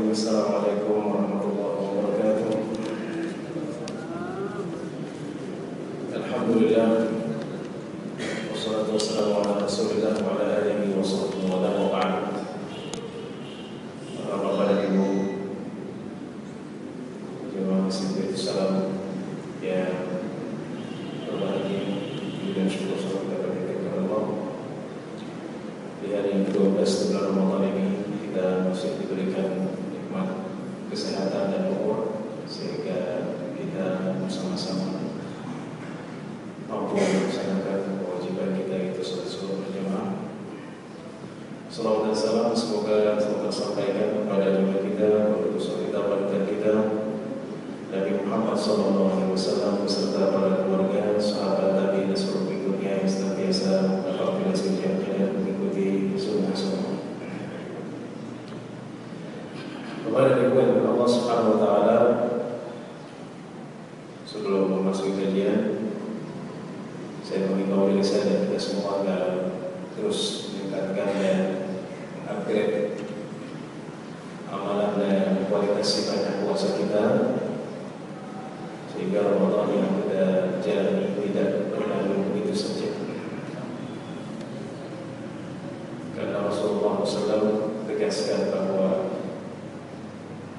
Assalamualaikum warahmatullahi wabarakatuh. Alhamdulillah, wassalatu wassalamu ala Rasulillah wa ala alihi wa sahbihi wa man wala. Bapak dan Ibu jemaah masjid Salam yang berbahagia dan syukur salam kepada Allah. Di hari yang ke-12 bulan Ramadan ini kita masih diberikan nikmat kesehatan dan umur sehingga kita bersama-sama mampu melaksanakan kewajiban kita itu sesuai berjamaah. Salawat dan salam semoga tersampaikan kepada jemaah kita, utusan kita, panutan kita, Nabi Muhammad SAW beserta para keluarga, sahabat Nabi dan seluruh pengikutnya yang senantiasa apabila sejatinya dan mengikuti sunnah-sunnah. Kepada ribuan Allah Subhanahu Wa Taala, sebelum memasuki kajian, saya mengimbau diri saya dan kita semua agar terus meningkatkan dan upgrade amalan dan kualitas ibadah puasa kita, sehingga Ramadan yang kita jalani tidak berlalu begitu saja. Karena Rasulullah SAW tegaskan bahwa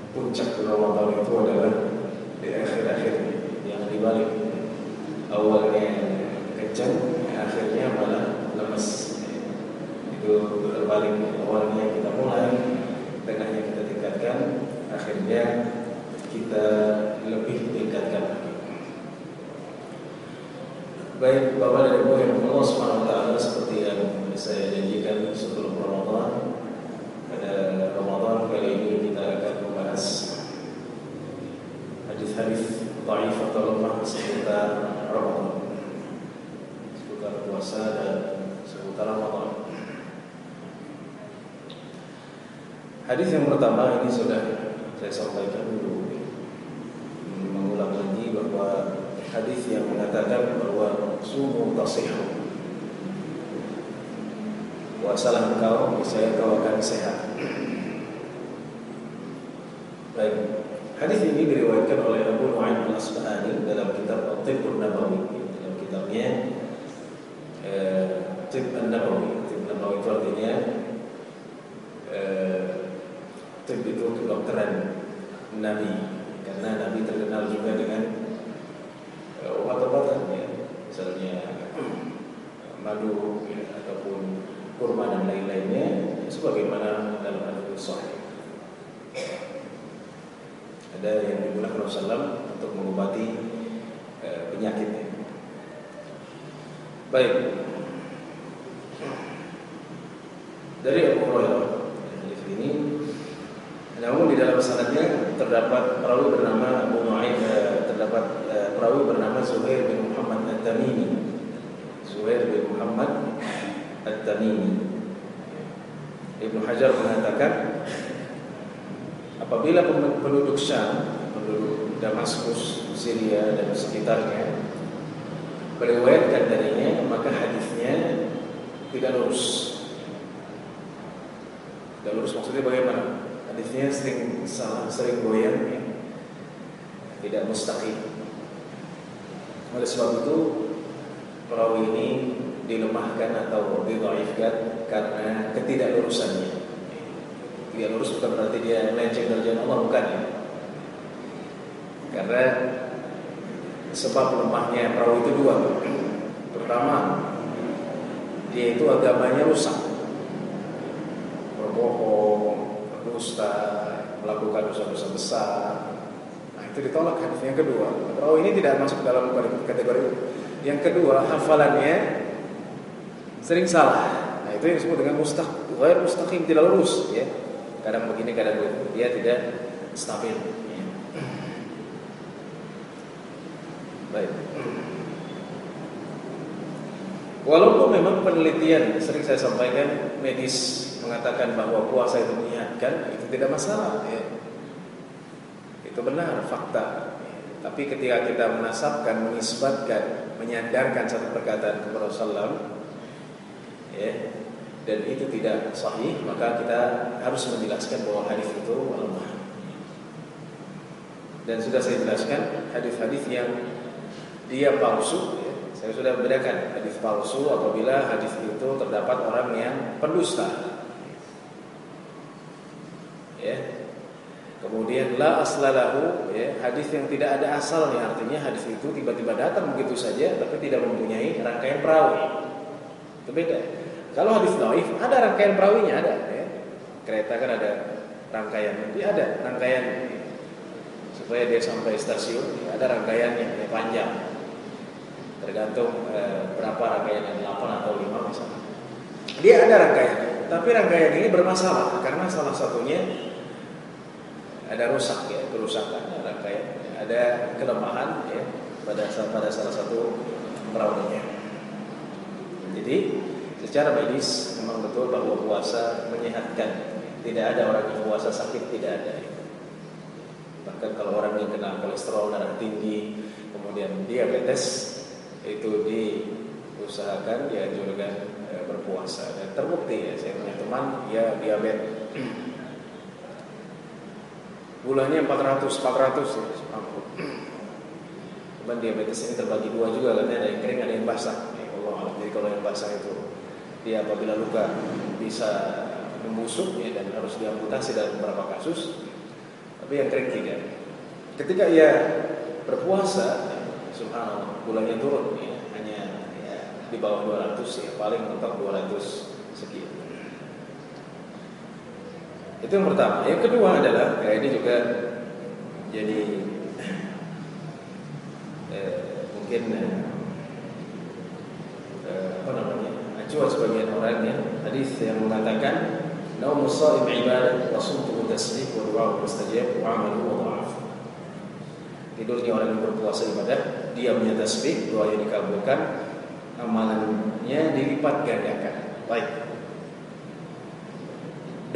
puncak Ramadan itu adalah di akhir-akhirnya, yang dibalik awalnya kencang, akhirnya malah lemas. Itu berbalik, awalnya kita mulai, tengahnya kita tingkatkan, akhirnya kita lebih tingkatkan. Baik Bapak dan Ibu yang Allah SWT, seperti yang saya janjikan sebelum Ramadan, pada Ramadan kali ini kita akan membahas hadis-hadis dhaif atau lemah seputar Ramadan, seputar puasa dan seputar Ramadan. Hadis yang pertama ini sudah saya sampaikan dulu, mengulang lagi bahwa hadis yang mengatakan bahwa sumu tasihhu, puasalah engkau niscaya kau akan sehat. Baik, hadis ini diriwayatkan oleh Abu Nu'aim al-Asbahani dalam kitab At-Tibb an-Nabawi, dalam kitabnya Tibb an-Nabawi. Tibb an-Nabawi itu artinya Tibb itu kedokteran Nabi, karena Nabi terkenal juga dengan obat-obatan, ya, misalnya madu, ya, ataupun kurma dan lain-lainnya, sebagaimana dalam hadis sahih. Ada yang digunakan Rasulullah untuk mengobati penyakitnya. Baik, dari Abu Hurairah hadis ini, namun di dalam sanadnya terdapat perawi bernama Abu Nu'aim, terdapat perawi bernama Zuhair bin Muhammad At-Tamimi. Zuhair bin Muhammad At-Tamimi. Ibnu Hajar mengatakan, apabila penduduk Syam, penduduk Damaskus, Syria dan sekitarnya meriwayatkan darinya, maka hadisnya tidak lurus. Tidak lurus maksudnya bagaimana? Hadisnya sering salah, sering goyang, ya, tidak mustaqim. Oleh sebab itu perawi ini dilemahkan atau didhaifkan karena ketidaklurusannya. Tidak lurus bukan berarti dia melenceng dari jalan Allah, bukan, ya. Karena sebab lemahnya perawi itu dua. Pertama, dia itu agamanya rusak, berbohong, berdusta, melakukan dosa-dosa besar. Nah, itu ditolak hadisnya. Yang kedua, perawi ini tidak masuk dalam kategori itu. Yang kedua, hafalannya sering salah. Nah, itu yang disebut dengan mustaqim, tidak lurus, ya. Kadang begini, kadang begitu, dia tidak stabil, ya. Baik. Walaupun memang penelitian sering saya sampaikan medis mengatakan bahwa puasa itu menyehatkan, itu tidak masalah, ya. Itu benar, fakta. Tapi ketika kita menasabkan, menisbatkan, menyandarkan satu perkataan kepada Rasulullah, ya, dan itu tidak sahih, maka kita harus menjelaskan bahwa hadis itu lemah. Dan sudah saya jelaskan hadis-hadis yang dia palsu, ya. Saya sudah bedakan hadis palsu apabila hadis itu terdapat orang yang pendusta, ya. Kemudian la aslalahu, ya, hadis yang tidak ada asalnya, artinya hadis itu tiba-tiba datang begitu saja tapi tidak mempunyai rangkaian perawi. Itu beda. Kalau hadis dhaif ada rangkaian perawinya, ada, ya. Kereta kan ada rangkaian, dia ada rangkaian supaya dia sampai stasiun, ya, ada rangkaiannya, ya, panjang. Tergantung berapa rangkaiannya, 8 atau 5 misalnya. Dia ada rangkaiannya, tapi rangkaian ini bermasalah karena salah satunya ada rusak, ya, kerusakan rangkaian, ada kelemahan, ya, pada salah satu perawinya. Jadi secara medis memang betul bahwa puasa menyehatkan. Tidak ada orang yang puasa sakit, tidak ada. Bahkan kalau orang yang kena kolesterol darah tinggi, kemudian diabetes, itu diusahakan dianjurkan berpuasa. Dan terbukti, ya, saya punya teman ya diabetes, gulanya 400 ya. Cuman diabetes ini terbagi dua juga, karena ada yang kering, ada yang basah. Ya Allah, jadi kalau yang basah itu dia apabila luka bisa membusuk, ya, dan harus diamputasi dalam beberapa kasus. Tapi yang kering tidak. Ketika ia berpuasa, ya, subhanallah, gulanya turun, ya, hanya, ya, di bawah 200, ya, paling mentok 200 sekian. Itu yang pertama. Yang kedua adalah, ya, ini juga jadi mungkin acuan sebagian orang, ya, hadis yang mengatakan naumus shaim ibadah wa sumtuhu tasbih wa du'a'u mustajab wa 'amaluhu dha'af. Tidurnya orang yang berpuasa ibadah, diamnya tasbih, doanya dikabulkan, amalannya dilipat gandakan. Baik.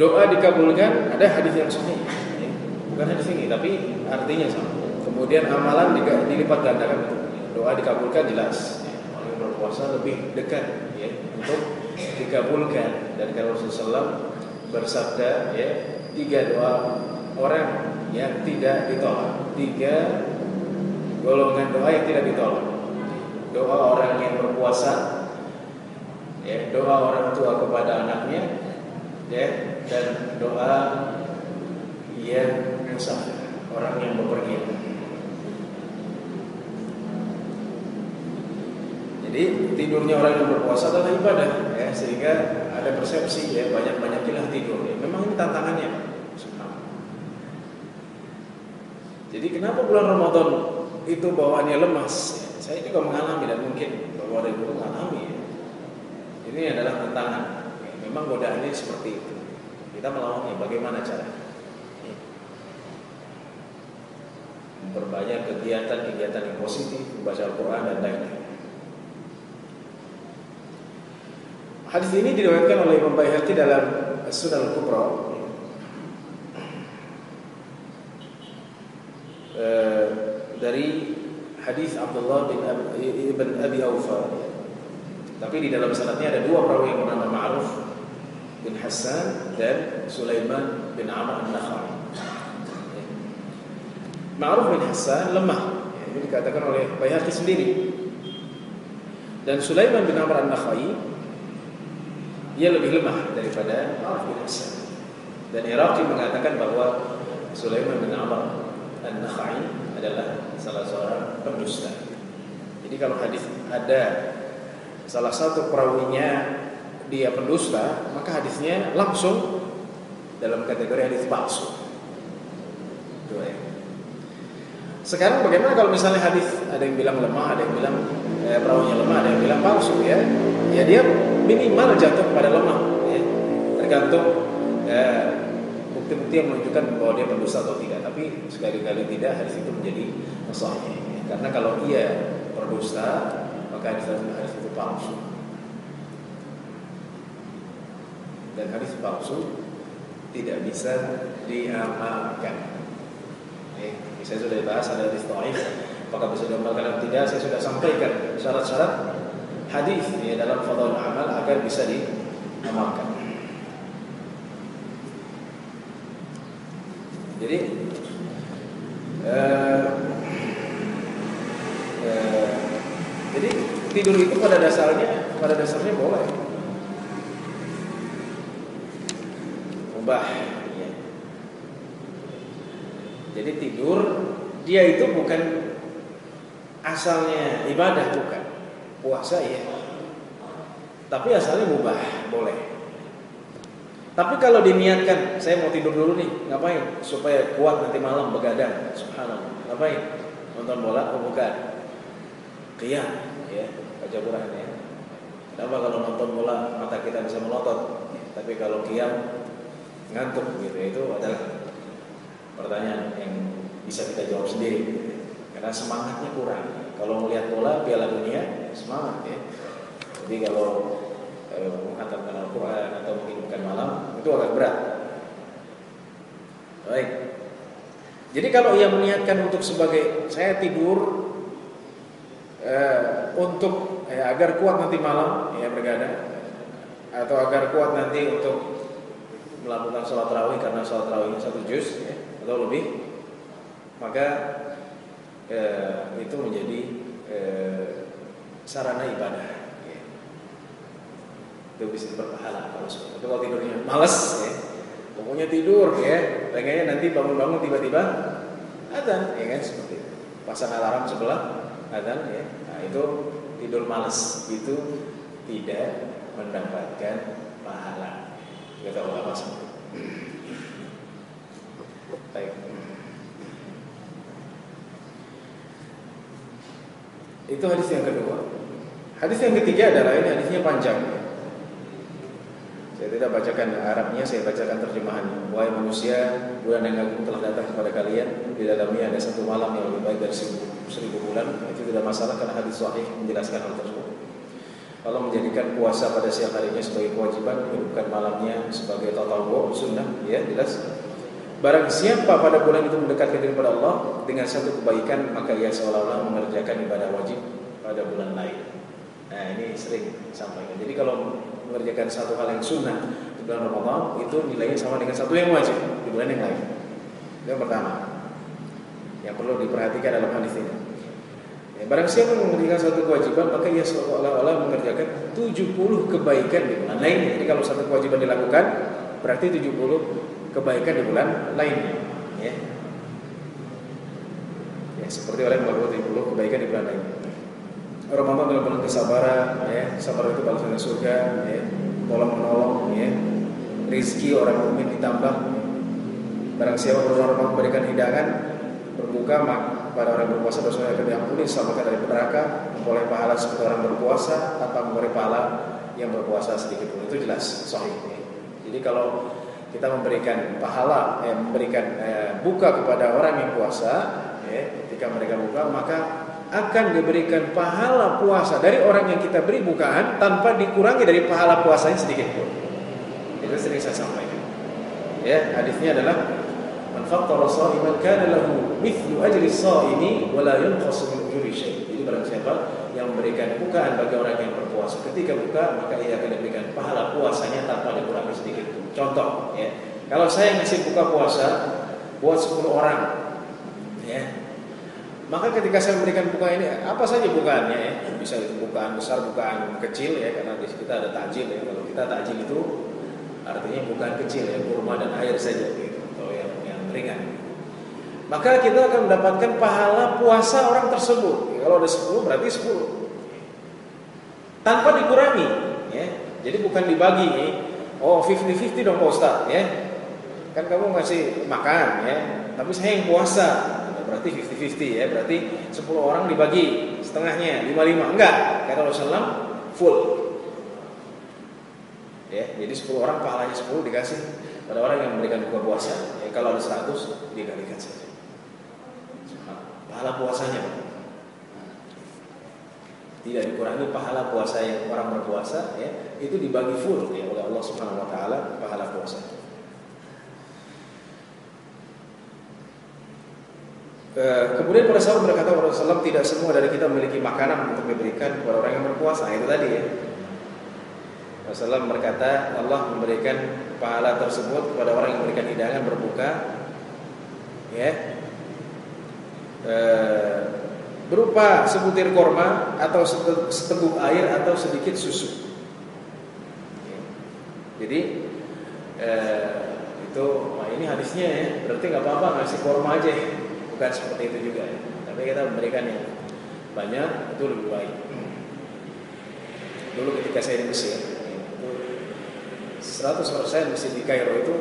Doa dikabulkan, ada hadis yang sahih, ya. Bukan hadis ini tapi artinya sama. Kemudian amalan dilipat gandakan. Doa dikabulkan jelas, ya. Orang yang berpuasa lebih dekat, ya, untuk dikabulkan. Dan kalau Rasulullah bersabda, ya, 3 doa orang yang tidak ditolak, 3 golongan doa yang tidak ditolak. Doa orang yang berpuasa, ya, doa orang tua kepada anaknya, ya, dan doa yang musafir, orang yang bepergian. Jadi tidurnya orang yang berpuasa adalah ibadah, ya, sehingga ada persepsi, ya, banyak-banyakilah tidur, ya. Memang ini tantangannya. Jadi kenapa bulan Ramadan itu bawaannya lemas, ya? Saya juga mengalami dan mungkin bahwa ada guru mengalami, ya. Ini adalah tantangan, ya. Memang godaannya seperti itu. Kita melawannya, bagaimana caranya? Memperbanyak kegiatan-kegiatan yang positif, membaca Al-Quran dan lain-lain. Hadis ini diriwayatkan oleh Imam Baihaqi dalam Sunan Al-Kubra, dari hadis Abdullah ibn Abi Aufa. Tapi di dalam sanadnya ada 2 perawi yang bernama Ma'ruf bin Hassan dan Sulaiman bin Amr an-Nakhai. Ma'ruf bin Hassan lemah, ya, ini dikatakan oleh Baihaqi sendiri. Dan Sulaiman bin Amr an-Nakhai, ia lebih lemah daripada Ma'ruf bin Hassan. Dan Iraqi mengatakan bahwa Sulaiman bin Amr an-Nakhai adalah salah seorang pendusta. Jadi kalau hadis ada salah satu perawinya dia pendusta, maka hadisnya langsung dalam kategori hadis palsu. Sekarang bagaimana kalau misalnya hadis ada yang bilang lemah, ada yang bilang perawinya lemah, ada yang bilang palsu, ya? Ya dia minimal jatuh pada lemah, ya. Tergantung bukti-bukti yang menunjukkan bahwa dia pendusta atau tidak. Tapi sekali-kali tidak hadis itu menjadi sahih, ya. Karena kalau ia berdusta, maka hadis itu palsu. Dan hadis palsu tidak bisa diamalkan. Saya sudah dibahas ada hadis dhaif, apakah bisa diamalkan atau tidak. Saya sudah sampaikan syarat-syarat hadis, ya, dalam fadhil amal agar bisa diamalkan. Jadi tidur itu pada dasarnya boleh. Mubah. Ya. Jadi tidur dia itu bukan asalnya ibadah, bukan. Puasa ya. Tapi asalnya mubah, boleh. Tapi kalau diniatkan, saya mau tidur dulu nih, ngapain? Supaya kuat nanti malam begadang. Subhanallah. Ngapain? Nonton bola? Oh bukan. Qiyam, ya, baca Quran ya. Kenapa kalau nonton bola mata kita bisa melotot? Tapi kalau qiyam ngantuk gitu, itu adalah pertanyaan yang bisa kita jawab sendiri. Karena semangatnya kurang. Kalau melihat bola Piala Dunia, semangat ya. Jadi kalau menghantarkan Al-Quran atau menghidupkan malam itu agak berat. Baik. Jadi kalau ia meniatkan untuk sebagai saya tidur untuk agar kuat nanti malam ya bergadang, atau agar kuat nanti untuk melakukan sholat tarawih karena sholat tarawihnya 1 juz ya, atau lebih, maka itu menjadi sarana ibadah. Itu bisa berpahala kalau seperti itu. Kalau tidurnya malas ya, pokoknya tidur ya, pengennya nanti bangun-bangun tiba-tiba adzan ya kan, seperti itu. Pasang alarm sebelah adzan ya. Nah, itu tidur malas, itu tidak mendapatkan pahala. Kata ulama semua. Baik. Itu hadis yang kedua. Hadis yang ketiga adalah ini hadisnya panjang. Saya tidak bacakan Arabnya, saya bacakan terjemahannya. Wahai manusia, bulan yang agung telah datang kepada kalian. Di dalamnya ada 1 malam yang lebih baik dari 1000 bulan. Itu tidak masalah karena hadis sahih menjelaskan hal tersebut. Allah menjadikan puasa pada siang harinya sebagai kewajiban, menghidupkan malamnya sebagai tatawwu, sunnah, ya jelas. Barang siapa pada bulan itu mendekatkan diri kepada Allah dengan satu kebaikan, maka ia seolah-olah mengerjakan ibadah wajib pada bulan lain. Nah, ini sering sampaikan. Jadi kalau mengerjakan satu hal yang sunnah di bulan Ramadan, itu nilainya sama dengan satu yang wajib di bulan yang lain. Itu yang pertama yang perlu diperhatikan dalam hadis ini. Ya, barang siapa mengerjakan satu kewajiban, maka ia seolah-olah mengerjakan 70 kebaikan di bulan lain. Jadi kalau satu kewajiban dilakukan, berarti 70 kebaikan di bulan lainnya. Ya, seperti orang yang melakukan 70 kebaikan di bulan lainnya. Ramadan adalah bulan kesabaran, ya. Sabar itu balasannya surga, ya. Tolong menolong, ya. Rizki orang mukmin ditambah. Barang siapa berbulan Ramadan memberikan hidangan berbuka, pada orang berpuasa dosa akan diampuni, selamatkan dari neraka, memperoleh pahala seperti orang berpuasa tanpa memperoleh pahala yang berpuasa sedikit pun. Itu jelas sahih. Ya. Jadi kalau kita memberikan pahala, memberikan buka kepada orang yang puasa, ya, ketika mereka buka, maka akan diberikan pahala puasa dari orang yang kita beri bukaan tanpa dikurangi dari pahala puasanya sedikit pun. Itu sering saya sampaikan. Ya, hadisnya adalah man fattara sha'iman kana lahu mithlu ajri shaimi wa la yanqasu min ujuri syai'. Jadi barang siapa yang memberikan bukaan bagi orang yang berpuasa, ketika buka maka ia akan diberikan pahala puasanya tanpa dikurangi sedikit pun. Contoh, ya. Kalau saya ngasih buka puasa buat 10 orang, ya. Maka ketika saya memberikan bukaan ini, apa saja bukaannya ya, bisa itu bukaan besar, bukaan kecil ya, karena di kita ada takjil ya. Kalau kita takjil itu artinya bukaan kecil ya, kurma dan air saja gitu, atau yang ringan. Maka kita akan mendapatkan pahala puasa orang tersebut. Ya, kalau ada 10 berarti 10. Tanpa dikurangi ya. Jadi bukan dibagi ya. Oh 50-50 dong Pak Ustaz ya. Kan kamu ngasih makan ya, tapi saya yang puasa. Berarti 50-50 ya, berarti 10 orang dibagi setengahnya 5-5. Enggak, kata Rasulullah full. Ya, jadi 10 orang pahalanya 10 dikasih pada orang yang memberikan buka puasa. Ya, kalau ada 100 dikalikan saja. Pahala puasanya tidak dikurangi pahala puasa yang orang berpuasa ya, itu dibagi full ya oleh Allah Subhanahu wa taala pahala puasa. Kemudian para sahabat berkata kepada Rasulullah, tidak semua dari kita memiliki makanan untuk diberikan kepada orang yang berpuasa. Itu tadi ya. Rasulullah berkata, Allah memberikan pahala tersebut kepada orang yang memberikan hidangan berbuka, ya, berupa sebutir korma atau seteguk air atau sedikit susu. Jadi itu, nah ini hadisnya ya, berarti nggak apa-apa ngasih korma aja, bukan seperti itu juga ya. Tapi kita memberikan yang banyak itu lebih baik. Dulu ketika saya di Mesir, itu 100% Mesir di Kairo itu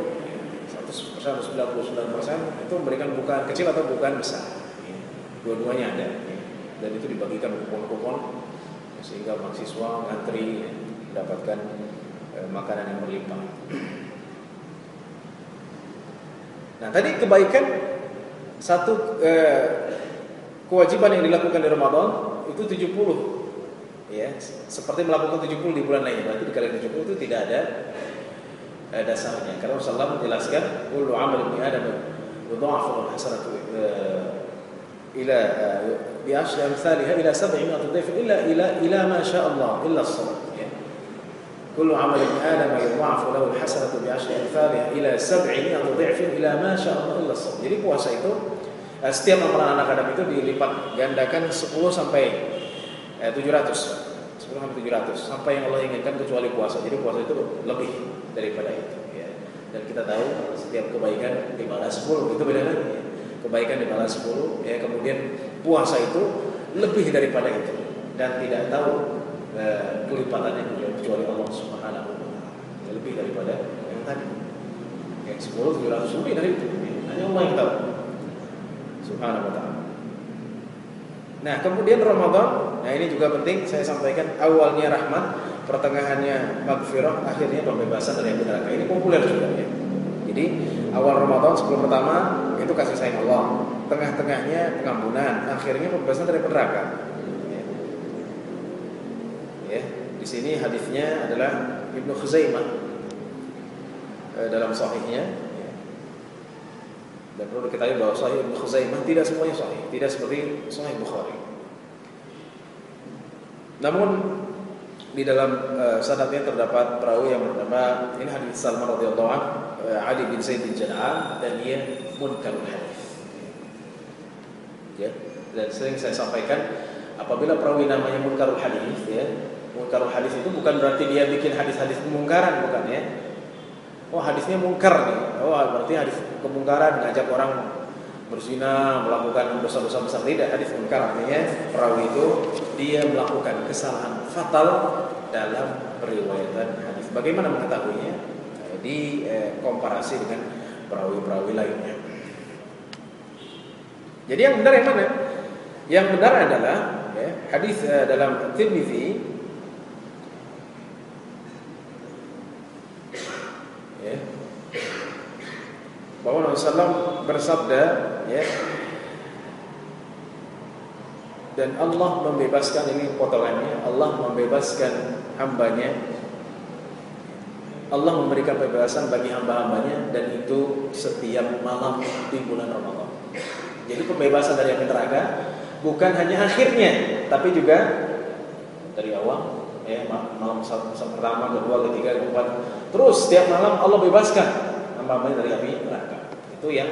100%, 99% itu memberikan bukaan kecil atau bukaan besar. Dua-duanya ada. Dan itu dibagikan kupon-kupon sehingga mahasiswa ngantri mendapatkan makanan yang berlimpah. Nah, tadi kebaikan satu kewajiban yang dilakukan di Ramadan itu 70. Ya, seperti melakukan 70 di bulan lainnya, berarti dikali 70 itu tidak ada dasarnya. Karena Rasulullah menjelaskan, kullu amal ibni Adam yudha'afu al-hasanatu ila bi ashri amsalha ila 700 dhif ila ma syaa Allah illa as-salat. Kullu amal ibni Adam yudha'afu lahu al-hasanatu bi ashri amsalha ila 700 dhif ila ma syaa Allah illa as-salat. Jadi puasa itu setiap amalan anak Adam itu dilipat gandakan 10 sampai 700 sampai yang Allah inginkan kecuali puasa. Jadi puasa itu lebih daripada itu ya. Dan kita tahu setiap kebaikan dibalas 10, itu beda lagi ya. Kebaikan dibalas 10 ya, kemudian puasa itu lebih daripada itu dan tidak tahu kelipatannya kecuali Allah Subhanahu wa taala. Lebih daripada yang tadi. Yang 10 700 lebih dari itu. Hanya Allah yang tahu. Subhanahu wa taala. Nah, kemudian Ramadan, nah ini juga penting saya sampaikan, awalnya rahmat, pertengahannya maghfirah, akhirnya pembebasan dari api neraka. Ini populer juga ya. Jadi awal Ramadan 10 pertama itu kasih sayang Allah, tengah-tengahnya pengampunan, akhirnya pembebasan dari neraka. Ya, di sini hadisnya adalah Ibnu Khuzaimah dalam sahihnya. Dan perlu diketahui bahwa Sahih Ibnu Khuzaimah tidak semuanya sahih, tidak seperti Sahih Bukhari. Namun di dalam sanadnya terdapat perawi yang bernama, ini hadis Salman radhiyallahu anhu, Ali bin Zaid bin Jan'an, dan dia munkarul hadis. Ya, dan sering saya sampaikan apabila perawi namanya munkarul hadis ya, munkarul hadis itu bukan berarti dia bikin hadis-hadis kemungkaran, bukan ya. Oh, hadisnya mungkar nih. Oh, berarti hadis kemungkaran, ngajak orang berzina, melakukan dosa-dosa besar. Tidak, hadis mungkar artinya perawi itu dia melakukan kesalahan fatal dalam periwayatan hadis. Bagaimana mengetahuinya? Di komparasi dengan perawi-perawi lainnya. Jadi yang benar yang mana? Yang benar adalah ya, hadis dalam Tirmidzi ya, bahwa Nabi SAW bersabda ya, dan Allah membebaskan, ini potongannya, Allah membebaskan hambanya, Allah memberikan kebebasan bagi hamba-hambanya, dan itu setiap malam di bulan Ramadan. Jadi pembebasan dari api neraka bukan hanya akhirnya, tapi juga dari awal ya, malam pertama, kedua, ketiga, keempat, terus setiap malam Allah bebaskan hamba-hambanya dari api neraka. Itu yang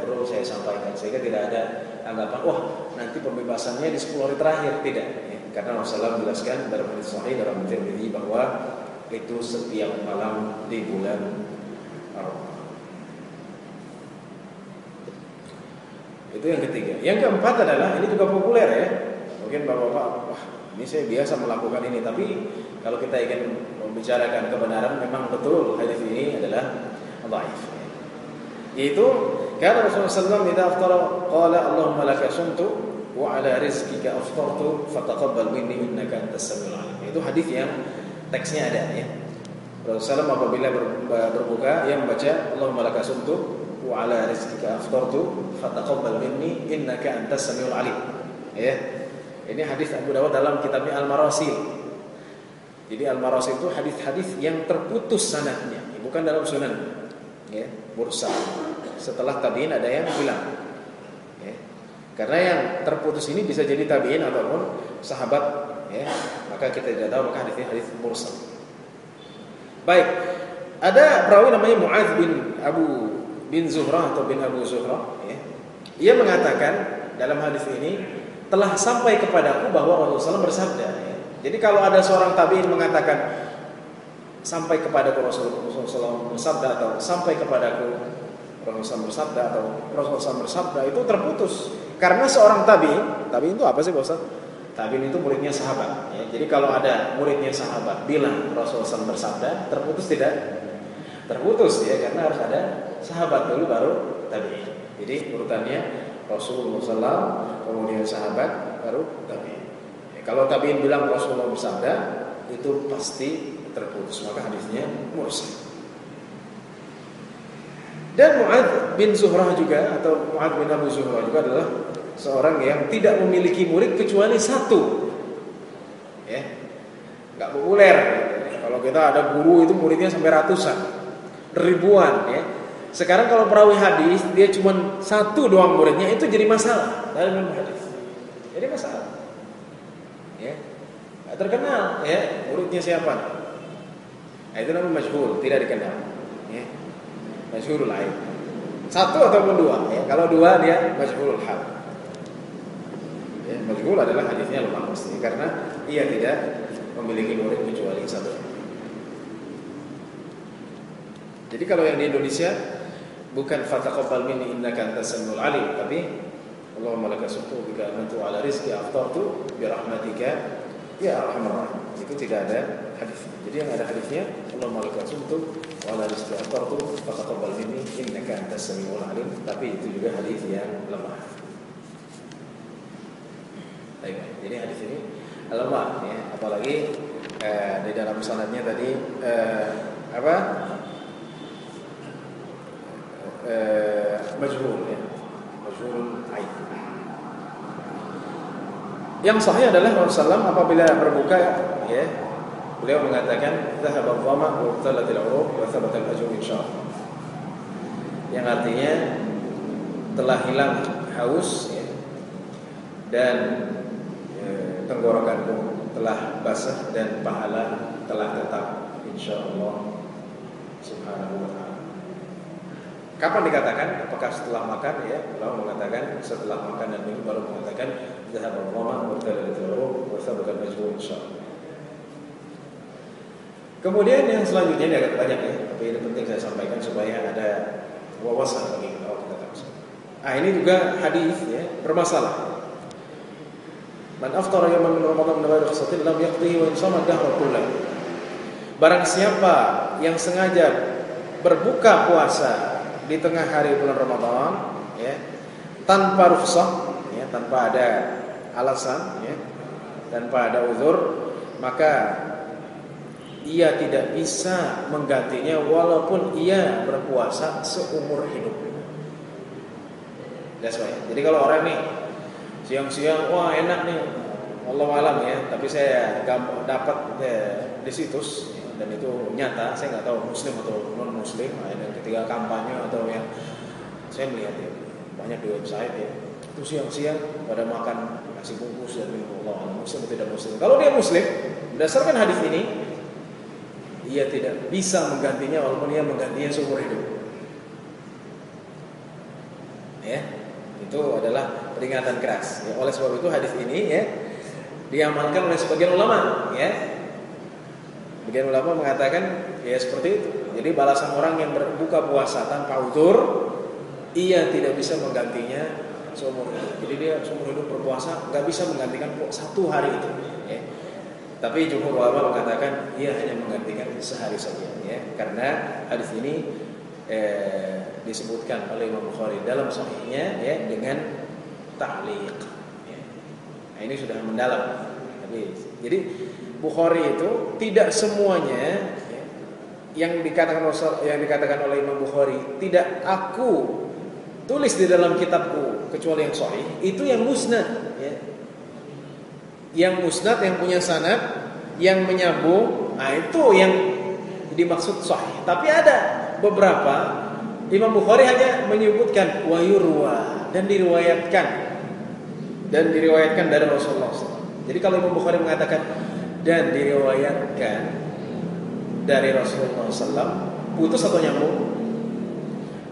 perlu saya sampaikan, sehingga tidak ada anggapan wah nanti pembebasannya di 10 hari terakhir. Tidak ya. Karena Rasulullah menjelaskan dalam hadis sahih dalam Tirmidzi bahwa itu setiap malam di bulan Ramadan. Itu yang ketiga. Yang keempat adalah, ini juga populer ya, mungkin bapak-bapak, wah ini saya biasa melakukan ini, tapi kalau kita ingin membicarakan kebenaran, memang betul hadis ini adalah dhaif. Yaitu karena Rasulullah SAW idza aftara qala Allahumma laka sumtu wa ala rizqika aftartu fataqabbal minni innaka antas samiul alim. Itu hadis yang teksnya ada ya. Rasulullah SAW apabila berbuka yang membaca Allahumma laka sumtu wa ala rizqika aftartu fataqabbal minni innaka antas samiul alim. Ya. Ini hadis Abu Dawud dalam kitabnya Al-Marasil. Jadi Al-Marasil itu hadis-hadis yang terputus sanadnya, bukan dalam sunan. Ya, mursal. Setelah tabi'in ada yang bilang. Ya. Karena yang terputus ini bisa jadi tabi'in ataupun sahabat, ya. Maka kita tidak tahu, maka hadisnya hadis mursal. Baik. Ada perawi namanya Mu'adz bin Zuhrah atau bin Abu Zuhrah, ya. Ia mengatakan dalam hadis ini telah sampai kepadaku bahwa Rasulullah SAW bersabda. Ya. Jadi kalau ada seorang tabi'in mengatakan sampai kepadaku Rasulullah SAW bersabda, atau sampai kepadaku Rasulullah SAW bersabda, atau Rasulullah SAW bersabda, itu terputus. Karena seorang tabi'in itu apa sih Pak Ustaz? Tabi'in itu muridnya sahabat. Ya. Jadi kalau ada muridnya sahabat bilang Rasulullah SAW bersabda, terputus tidak? Terputus ya, karena harus ada sahabat dulu baru tabi'in. Jadi urutannya Rasulullah SAW, kemudian sahabat, baru tabi'in. Ya, kalau tabi'in bilang Rasulullah bersabda, itu pasti terputus, maka hadisnya mursal. Dan Mu'adz bin Zuhrah juga, atau Mu'adz bin Abu Zuhrah juga adalah seorang yang tidak memiliki murid kecuali satu. Ya, nggak populer. Kalau kita ada guru itu muridnya sampai ratusan, ribuan. Ya. Sekarang kalau perawi hadis dia cuma satu doang muridnya, itu jadi masalah dalam ilmu hadis. Jadi masalah. Ya, nggak terkenal. Ya, muridnya siapa? Nah, itu namanya majhul, tidak dikenal. Ya. Majhulul lain. Satu ataupun dua. Ya. Kalau dua dia majhulul hal. Ya, majhul adalah hadisnya lemah mesti karena ia tidak memiliki murid kecuali satu. Jadi kalau yang di Indonesia bukan fataqabbal minni innaka antas samiul alim, tapi Allahumma laka sumtu bika amantu ala rizqi aftartu bi rahmatika ya arhamar rahim. Itu tidak ada hadis. Jadi yang ada hadisnya Allahumma laka sumtu wa ala rizqi aftartu fataqabbal minni innaka antas samiul alim, tapi itu juga hadis yang lemah. Baik, jadi hadis ini lemah ya, apalagi di dalam sanadnya tadi majhul ya, majhul aib. Yang sahih adalah Rasulullah apabila berbuka ya, beliau mengatakan dhahaba adh-dhama wa ibtalat al-'uruq wa thabata al-ajr insyaallah. Yang artinya telah hilang haus ya, dan tenggorokanku telah basah dan pahala telah tetap insyaallah subhanahu wa ta'ala. Kapan dikatakan? Apakah setelah makan ya? Beliau mengatakan setelah makan dan minum, baru mengatakan dhahaba adh-dhama wa ibtalat al-'uruq wa thabata al-ajr insyaallah. Kemudian yang selanjutnya ini agak banyak ya, tapi ini penting saya sampaikan supaya ada wawasan bagi kita. Ini juga hadis ya, bermasalah. Man aftara yawman min Ramadan min ghairi khasatin lam yaqdihi wa in shama dahra kullahu. Barang siapa yang sengaja berbuka puasa di tengah hari bulan Ramadan ya, tanpa rukhsah ya, tanpa ada alasan ya, tanpa ada uzur, maka ia tidak bisa menggantinya walaupun ia berpuasa seumur hidup. That's why. Jadi kalau orang nih siang-siang, wah enak nih, wallahu alam ya, tapi saya dapat di situs ya, dan itu nyata, saya nggak tahu muslim atau non muslim. Yang ketika kampanye atau yang saya melihat ya, banyak di website ya, itu siang-siang pada makan nasi bungkus dan minum, wallahu alam muslim atau tidak muslim. Kalau dia muslim, berdasarkan hadis ini, ia tidak bisa menggantinya walaupun ia menggantinya seumur hidup. Ya, itu adalah peringatan keras. Ya, oleh sebab itu hadis ini ya diamalkan oleh sebagian ulama. Ya, sebagian ulama mengatakan ya seperti itu. Jadi balasan orang yang berbuka puasa tanpa uzur, ia tidak bisa menggantinya seumur hidup. Jadi dia seumur hidup berpuasa nggak bisa menggantikan satu hari itu. Ya. Tapi jumhur ulama mengatakan ia hanya menggantikan sehari saja. Ya, karena hadis ini disebutkan oleh Imam Bukhari dalam sahihnya ya dengan ta'liq ya. Nah, ini sudah mendalam. Jadi Bukhari itu tidak semuanya ya, yang dikatakan oleh Imam Bukhari tidak aku tulis di dalam kitabku kecuali yang sahih, itu yang musnad ya. Yang musnad, yang punya sanad, yang menyambung, nah itu yang dimaksud sahih. Tapi ada beberapa Imam Bukhari hanya menyebutkan wa yurwa dan diriwayatkan dari Rasulullah SAW. Jadi kalau Imam Bukhari mengatakan dan diriwayatkan dari Rasulullah SAW, putus atau nyambung?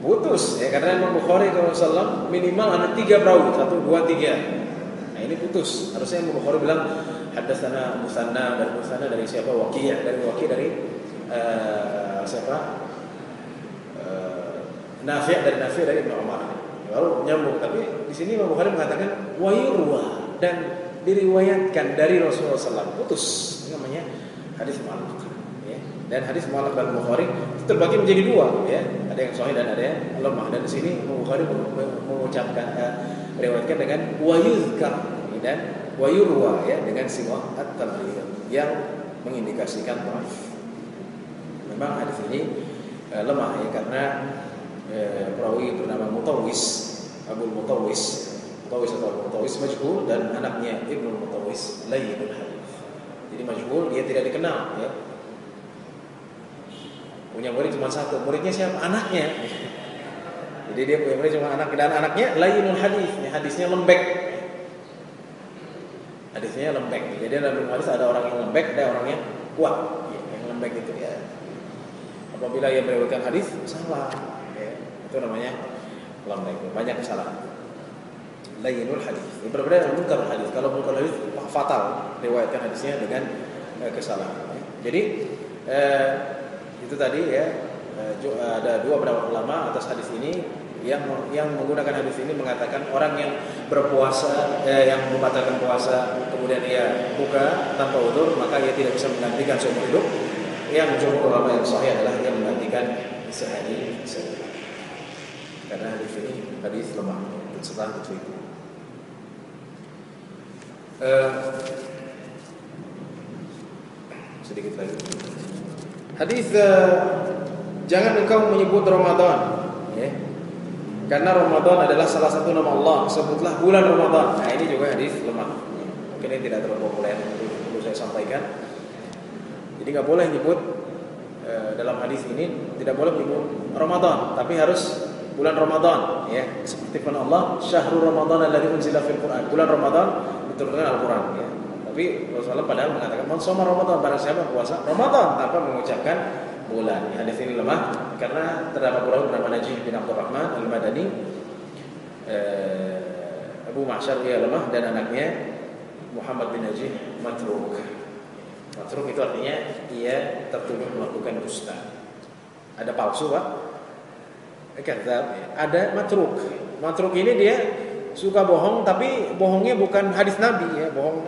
Putus ya, karena Imam Bukhari SAW minimal ada 3 perawi, 1, 2, 3. Nah ini putus. Harusnya Imam Bukhari bilang haddatsana Musanna, dari Musanna dari siapa? Waqi', dari siapa? Nafi' dari Ibnu Umar. Lalu nyambung, tapi di sini Imam Bukhari mengatakan wa yurwa, dan diriwayatkan dari Rasulullah SAW. Putus. Ini namanya hadis mu'allaq. Ya. Dan hadis mu'allaq dalam Bukhari itu terbagi menjadi dua, ya. Ada yang sahih dan ada yang lemah. Dan di sini Imam Bukhari mengucapkan riwayatkan dengan wa yuzkar dan wa yurwa, ya, dengan sighah at-tamrid yang mengindikasikan dhaif. Memang hadis ini lemah, ya, karena perawi bernama Mutawwis, Abu Mutawwis majhul, dan anaknya Ibnu Mutawwis layyinul hadits. Jadi majhul, dia tidak dikenal, ya. Punya murid cuma satu, muridnya siapa? Anaknya. Jadi dia punya murid cuma anak, dan anaknya layyinul hadits, ya, hadisnya lembek. Jadi dalam hadis ada orang yang lembek, ada orang yang kuat, ya, yang lembek itu, ya. Apabila ia meriwayatkan hadis salah, ya, itu namanya lembek, banyak kesalahan. Layyinul hadis. Berbeda dengan munkar hadis. Kalau munkar hadis fatal, riwayatkan hadisnya dengan kesalahan. Jadi itu tadi, ya, ada dua pendapat ulama atas hadis ini. Yang menggunakan hadis ini mengatakan orang yang berpuasa, yang membatalkan puasa, kemudian ia buka tanpa udzur, maka ia tidak bisa menggantikan seumur hidup. Yang jumhur ulama yang sahih adalah yang menggantikan sehari. Karena hadis ini hadis lemah, setelah itu. Sedikit lagi. Hadis jangan engkau menyebut Ramadan, ya. Karena Ramadan adalah salah satu nama Allah. Sebutlah bulan Ramadan. Nah, ini juga hadis lemah. Mungkin ini tidak terlalu populer, perlu saya sampaikan. Jadi nggak boleh nyebut dalam hadis ini, tidak boleh menyebut Ramadan, tapi harus bulan Ramadan, ya. Seperti firman Allah, syahrul Ramadan alladzi unzila fil Qur'an. Bulan Ramadan diturunkan Al-Qur'an, ya. Tapi Rasulullah padahal mengatakan man shoma Ramadan, barang siapa puasa Ramadan tanpa mengucapkan bulan. Ya, hadis ini lemah karena terdapat perawi bernama Najih bin Abdurrahman Al-Madani, Abu Ma'syar, ia lemah, dan anaknya Muhammad bin Najih matruk. Matruk itu artinya ia tertuduh melakukan dusta. Ada palsu, Pak. Ada matruk. Matruk ini dia suka bohong, tapi bohongnya bukan hadis Nabi, ya, bohong.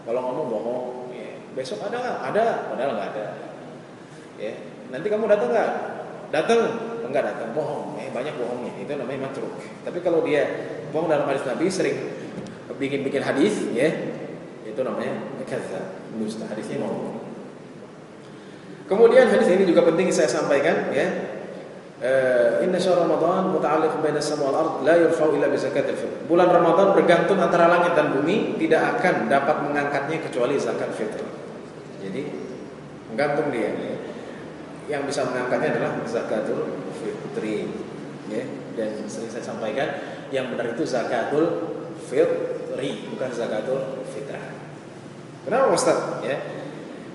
Kalau ngomong bohong, ya. Besok ada nggak? Ada, padahal nggak ada. Ya, nanti kamu datang nggak? Datang, enggak datang, bohong. Banyak bohongnya. Itu namanya matruk. Tapi kalau dia bohong dalam hadis Nabi, sering bikin hadis, ya, itu namanya kadzdzab, dusta. Hadisnya mau. Kemudian hadis ini juga penting saya sampaikan, ya. Inna syahr Ramadan muta'alliq baina as-sama' wal ard la yurfa'u illa bi zakatil fitr. Bulan Ramadan bergantung antara langit dan bumi, tidak akan dapat mengangkatnya kecuali zakat fitrah. Jadi menggantung dia, ya. Yang bisa mengangkatnya adalah zakatul fitri, ya. Dan sering saya sampaikan, yang benar itu zakatul fitri, bukan zakatul fitrah. Kenapa, Ustaz? Ya.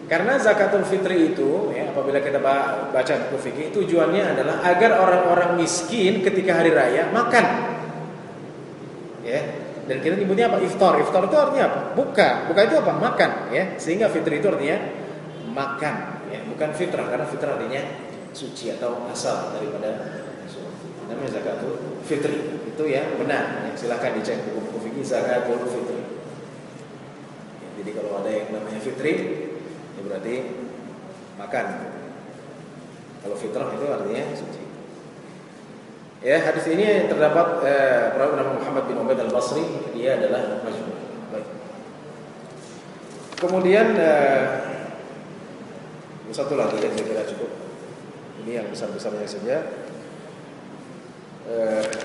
Karena zakatul fitri itu, ya, apabila kita baca buku fikih, tujuannya adalah agar orang-orang miskin ketika hari raya makan, ya. Dan kita nyebutnya apa? Iftar. Iftar itu artinya apa? Buka. Buka itu apa? Makan, ya. Sehingga fitri itu artinya makan, ya. Bukan fitrah, karena fitrah artinya suci atau asal daripada sesuatu. Namanya zakatul fitri. Itu yang benar. Ya, silakan dicek buku-buku fikih zakatul fitri. Ya, jadi kalau ada yang namanya fitri, ya berarti makan. Kalau fitrah itu artinya suci. Ya, hadis ini terdapat perawi nama Muhammad bin Ubaid al-Basri, dia adalah majhul. Baik. Kemudian satu lagi yang saya kira cukup. Ini yang besar-besarnya saja.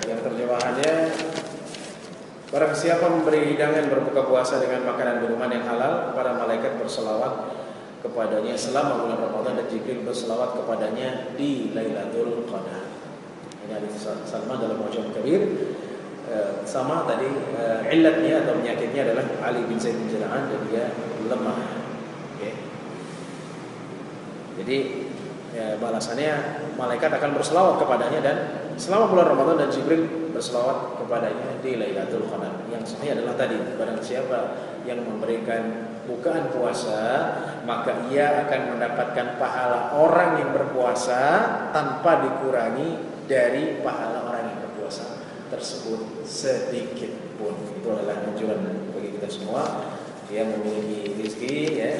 Yang terjemahannya, barang siapa memberi hidangan berbuka puasa dengan makanan minuman yang halal, para malaikat berselawat kepadanya selama bulan Ramadan, dan Jibril berselawat kepadanya di Lailatul Qadar. Ini hadis Salman dalam Mu'jam Kabir. Sama tadi illatnya atau penyakitnya adalah Ali bin Zaid bin Jala'an, dan dia lemah. Okay. Jadi balasannya malaikat akan berselawat kepadanya dan selama bulan Ramadan dan Jibril berselawat kepadanya di Lailatul Qadar. Yang sahih adalah tadi, barang siapa yang memberikan bukaan puasa, maka ia akan mendapatkan pahala orang yang berpuasa tanpa dikurangi dari pahala orang yang berpuasa tersebut sedikit pun. Itu adalah anjuran bagi kita semua yang memiliki rezeki, ya,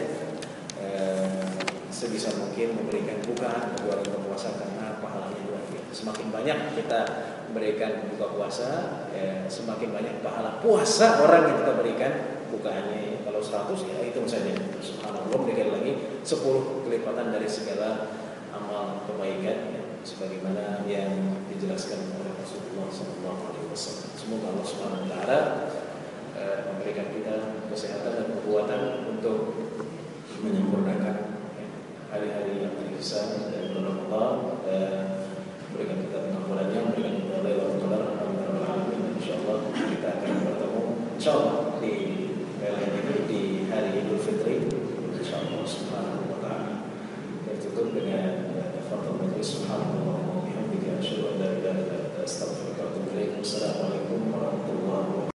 sebisa mungkin memberikan bukaan bagi orang yang berpuasa karena pahalanya luar biasa. Semakin banyak kita berikan buka puasa, ya, semakin banyak pahala puasa orang yang kita berikan bukaannya. Kalau 100 ya hitung saja. Subhanallah, berikan lagi 10 kelipatan dari segala amal kebaikan, ya, sebagaimana yang dijelaskan oleh Rasulullah SAW. Semoga Allah Subhanahu Wa Taala memberikan kita kesehatan dan kekuatan untuk menyempurnakan hari-hari yang tersisa dari bulan Ramadan, dan berikan kita pengampunannya, berikan kita Lailatul Qadar. Amin. Insyaallah kita akan bertemu insyaallah di hari ini di hari Idul Fitri insyaallah. Subhanallah.